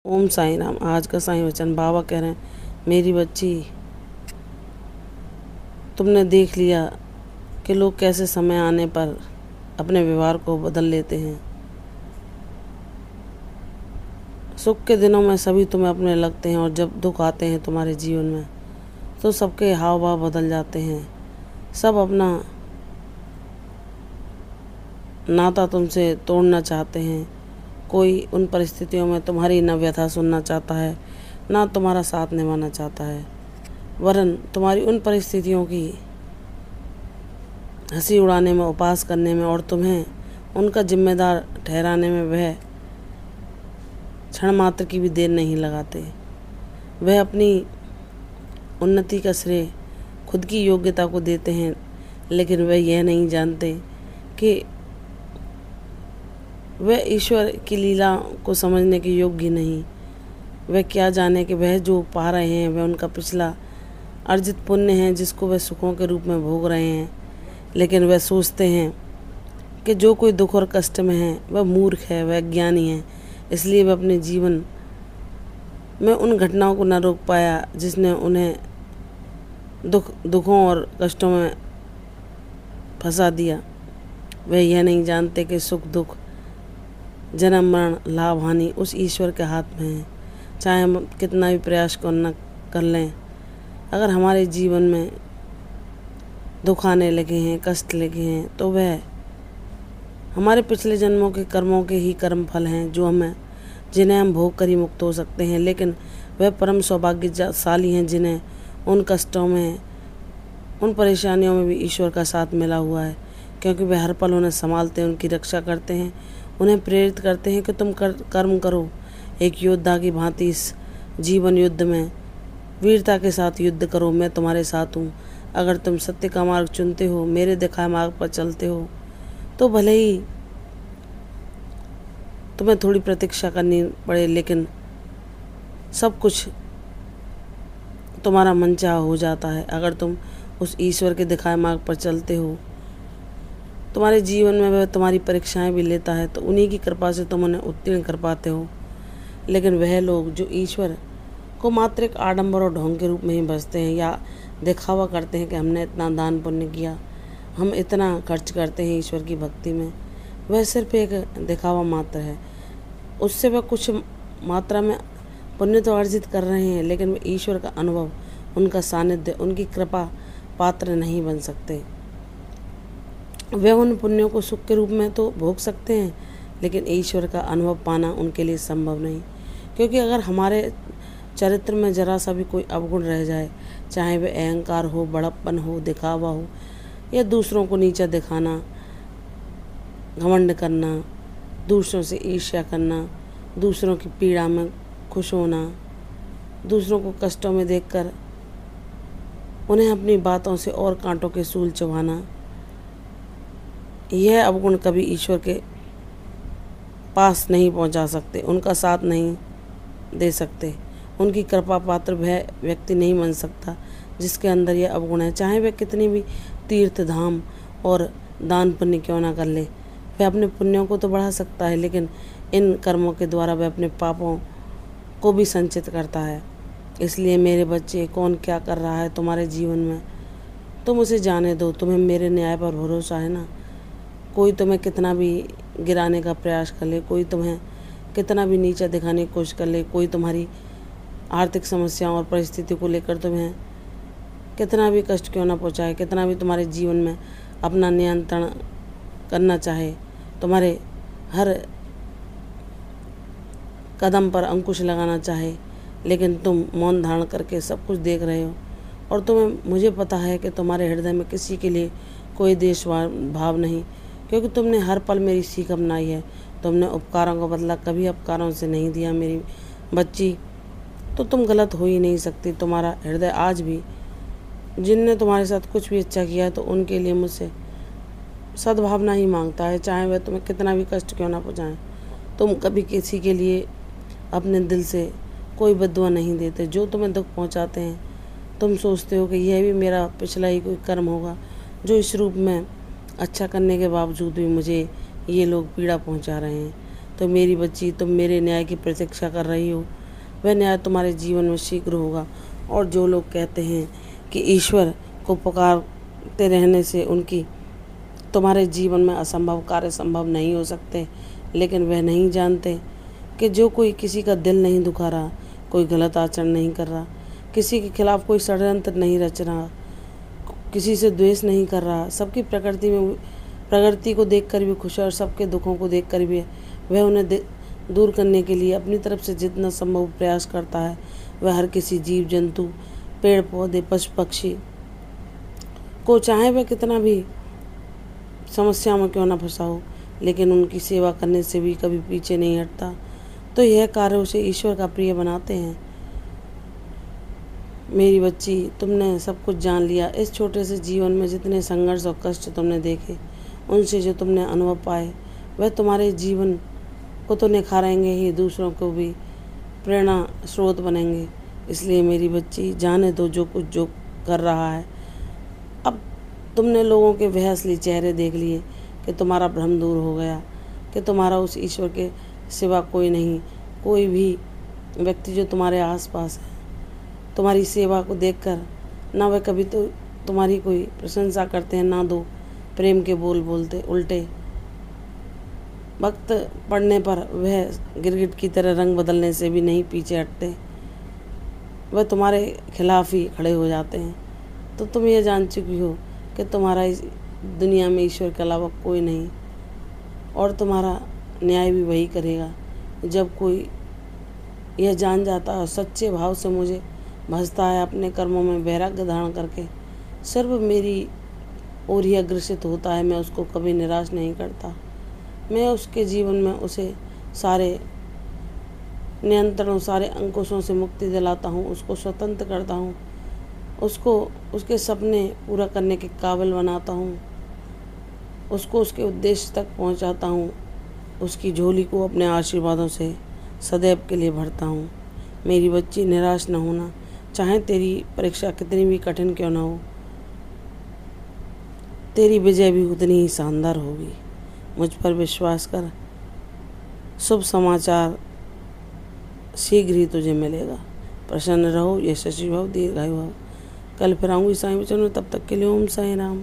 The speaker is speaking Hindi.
ओम साईं राम। आज का साईं वचन बाबा कह रहे हैं, मेरी बच्ची, तुमने देख लिया कि लोग कैसे समय आने पर अपने व्यवहार को बदल लेते हैं। सुख के दिनों में सभी तुम्हें अपने लगते हैं और जब दुख आते हैं तुम्हारे जीवन में तो सबके हाव भाव बदल जाते हैं। सब अपना नाता तुमसे तोड़ना चाहते हैं। कोई उन परिस्थितियों में तुम्हारी न व्यथा सुनना चाहता है, ना तुम्हारा साथ निभाना चाहता है, वरन तुम्हारी उन परिस्थितियों की हंसी उड़ाने में, उपहास करने में और तुम्हें उनका जिम्मेदार ठहराने में वह क्षण मात्र की भी देर नहीं लगाते। वह अपनी उन्नति का श्रेय खुद की योग्यता को देते हैं, लेकिन वह यह नहीं जानते कि वह ईश्वर की लीला को समझने के योग्य नहीं। वह क्या जाने कि वह जो पा रहे हैं वह उनका पिछला अर्जित पुण्य है, जिसको वह सुखों के रूप में भोग रहे हैं। लेकिन वह सोचते हैं कि जो कोई दुख और कष्ट में है वह मूर्ख है, वह अज्ञानी है। इसलिए वह अपने जीवन में उन घटनाओं को न रोक पाया जिसने उन्हें दुखों और कष्टों में फंसा दिया। वह यह नहीं जानते कि सुख दुख, जन्म मरण, लाभ हानि उस ईश्वर के हाथ में है। चाहे हम कितना भी प्रयास न कर लें, अगर हमारे जीवन में दुख आने लगे हैं, कष्ट लगे हैं, तो वह हमारे पिछले जन्मों के कर्मों के ही कर्म फल हैं जिन्हें हम भोग कर ही मुक्त हो सकते हैं। लेकिन वह परम सौभाग्यशाली हैं जिन्हें उन कष्टों में, उन परेशानियों में भी ईश्वर का साथ मिला हुआ है, क्योंकि वह हर पल उन्हें संभालते हैं, उनकी रक्षा करते हैं, उन्हें प्रेरित करते हैं कि तुम कर्म करो। एक योद्धा की भांति इस जीवन युद्ध में वीरता के साथ युद्ध करो। मैं तुम्हारे साथ हूँ। अगर तुम सत्य का मार्ग चुनते हो, मेरे दिखाए मार्ग पर चलते हो, तो भले ही तुम्हें थोड़ी प्रतीक्षा करनी पड़े, लेकिन सब कुछ तुम्हारा मनचाहा हो जाता है। अगर तुम उस ईश्वर के दिखाए मार्ग पर चलते हो, तुम्हारे जीवन में वह तुम्हारी परीक्षाएं भी लेता है, तो उन्हीं की कृपा से तुम उन्हें उत्तीर्ण कर पाते हो। लेकिन वह लोग जो ईश्वर को मात्र एक आडंबर और ढोंग के रूप में ही बसते हैं या दिखावा करते हैं कि हमने इतना दान पुण्य किया, हम इतना खर्च करते हैं ईश्वर की भक्ति में, वह सिर्फ एक दिखावा मात्र है। उससे वह कुछ मात्रा में पुण्य तो अर्जित कर रहे हैं, लेकिन वे ईश्वर का अनुभव, उनका सानिध्य, उनकी कृपा पात्र नहीं बन सकते। वे उन पुण्यों को सुख के रूप में तो भोग सकते हैं, लेकिन ईश्वर का अनुभव पाना उनके लिए संभव नहीं। क्योंकि अगर हमारे चरित्र में जरा सा भी कोई अवगुण रह जाए, चाहे वह अहंकार हो, बड़प्पन हो, दिखावा हो, या दूसरों को नीचा दिखाना, घमंड करना, दूसरों से ईर्ष्या करना, दूसरों की पीड़ा में खुश होना, दूसरों को कष्टों में देखकर उन्हें अपनी बातों से और कांटों के सूल चुभाना, यह अवगुण कभी ईश्वर के पास नहीं पहुंचा सकते, उनका साथ नहीं दे सकते। उनकी कृपा पात्र वह व्यक्ति नहीं बन सकता जिसके अंदर यह अवगुण है। चाहे वह कितनी भी तीर्थ धाम और दान पुण्य क्यों ना कर ले, वह अपने पुण्यों को तो बढ़ा सकता है, लेकिन इन कर्मों के द्वारा वह अपने पापों को भी संचित करता है। इसलिए मेरे बच्चे, कौन क्या कर रहा है तुम्हारे जीवन में, तुम उसे जाने दो। तुम्हें मेरे न्याय पर भरोसा है ना। कोई तुम्हें कितना भी गिराने का प्रयास कर ले, कोई तुम्हें कितना भी नीचा दिखाने की कोशिश कर ले, कोई तुम्हारी आर्थिक समस्याओं और परिस्थिति को लेकर तुम्हें कितना भी कष्ट क्यों ना पहुंचाए, कितना भी तुम्हारे जीवन में अपना नियंत्रण करना चाहे, तुम्हारे हर कदम पर अंकुश लगाना चाहे, लेकिन तुम मौन धारण करके सब कुछ देख रहे हो। और मुझे पता है कि तुम्हारे हृदय में किसी के लिए कोई देश भाव नहीं, क्योंकि तुमने हर पल मेरी सीख अपनाई है। तुमने उपकारों का बदला कभी अपकारों से नहीं दिया मेरी बच्ची, तो तुम गलत हो ही नहीं सकती। तुम्हारा हृदय आज भी, जिनने तुम्हारे साथ कुछ भी अच्छा किया, तो उनके लिए मुझसे सद्भावना ही मांगता है, चाहे वह तुम्हें कितना भी कष्ट क्यों ना पहुँचाएं। तुम कभी किसी के लिए अपने दिल से कोई बद्दुआ नहीं देते। जो तुम्हें दुख पहुँचाते हैं, तुम सोचते हो कि यह भी मेरा पिछला ही कोई कर्म होगा, जो इस रूप में अच्छा करने के बावजूद भी मुझे ये लोग पीड़ा पहुंचा रहे हैं। तो मेरी बच्ची, तुम मेरे न्याय की प्रतीक्षा कर रही हो। वह न्याय तुम्हारे जीवन में शीघ्र होगा। और जो लोग कहते हैं कि ईश्वर को पुकारते रहने से उनकी तुम्हारे जीवन में असंभव कार्य संभव नहीं हो सकते, लेकिन वह नहीं जानते कि जो कोई किसी का दिल नहीं दुखा रहा, कोई गलत आचरण नहीं कर रहा, किसी के खिलाफ कोई षड्यंत्र नहीं रच रहा, किसी से द्वेष नहीं कर रहा, सबकी प्रगति को देखकर भी खुश है और सबके दुखों को देखकर भी वह उन्हें दूर करने के लिए अपनी तरफ से जितना संभव प्रयास करता है। वह हर किसी जीव जंतु, पेड़ पौधे, पशु पक्षी को, चाहे वह कितना भी समस्या में क्यों ना फंसा हो, लेकिन उनकी सेवा करने से भी कभी पीछे नहीं हटता। तो यह कार्य उसे ईश्वर का प्रिय बनाते हैं। मेरी बच्ची, तुमने सब कुछ जान लिया। इस छोटे से जीवन में जितने संघर्ष और कष्ट तुमने देखे, उनसे जो तुमने अनुभव पाए, वह तुम्हारे जीवन को तो निखारेंगे ही, दूसरों को भी प्रेरणा स्रोत बनेंगे। इसलिए मेरी बच्ची, जाने दो जो कुछ जो कर रहा है। अब तुमने लोगों के वह असली चेहरे देख लिए कि तुम्हारा भ्रम दूर हो गया कि तुम्हारा उस ईश्वर के सिवा कोई नहीं। कोई भी व्यक्ति जो तुम्हारे आसपास है, तुम्हारी सेवा को देखकर ना वह कभी तो तुम्हारी कोई प्रशंसा करते हैं, ना दो प्रेम के बोल बोलते। उल्टे वक्त पड़ने पर वह गिरगिट की तरह रंग बदलने से भी नहीं पीछे हटते, वह तुम्हारे खिलाफ ही खड़े हो जाते हैं। तो तुम ये जान चुकी हो कि तुम्हारा इस दुनिया में ईश्वर के अलावा कोई नहीं, और तुम्हारा न्याय भी वही करेगा। जब कोई यह जान जाता है और सच्चे भाव से मुझे भजता है, अपने कर्मों में वैराग्य धारण करके सिर्फ मेरी ओर ही अग्रसित होता है, मैं उसको कभी निराश नहीं करता। मैं उसके जीवन में उसे सारे नियंत्रणों, सारे अंकुशों से मुक्ति दिलाता हूँ, उसको स्वतंत्र करता हूँ, उसको उसके सपने पूरा करने के काबिल बनाता हूँ, उसको उसके उद्देश्य तक पहुँचाता हूँ, उसकी झोली को अपने आशीर्वादों से सदैव के लिए भरता हूँ। मेरी बच्ची, निराश न होना, चाहे तेरी परीक्षा कितनी भी कठिन क्यों न हो, तेरी विजय भी उतनी ही शानदार होगी। मुझ पर विश्वास कर, शुभ समाचार शीघ्र ही तुझे मिलेगा। प्रसन्न रहो, यशस्वी भव, दीर्घायु भव। कल फिर आऊँगी साईं वचन में, तब तक के लिए ओम साईं राम।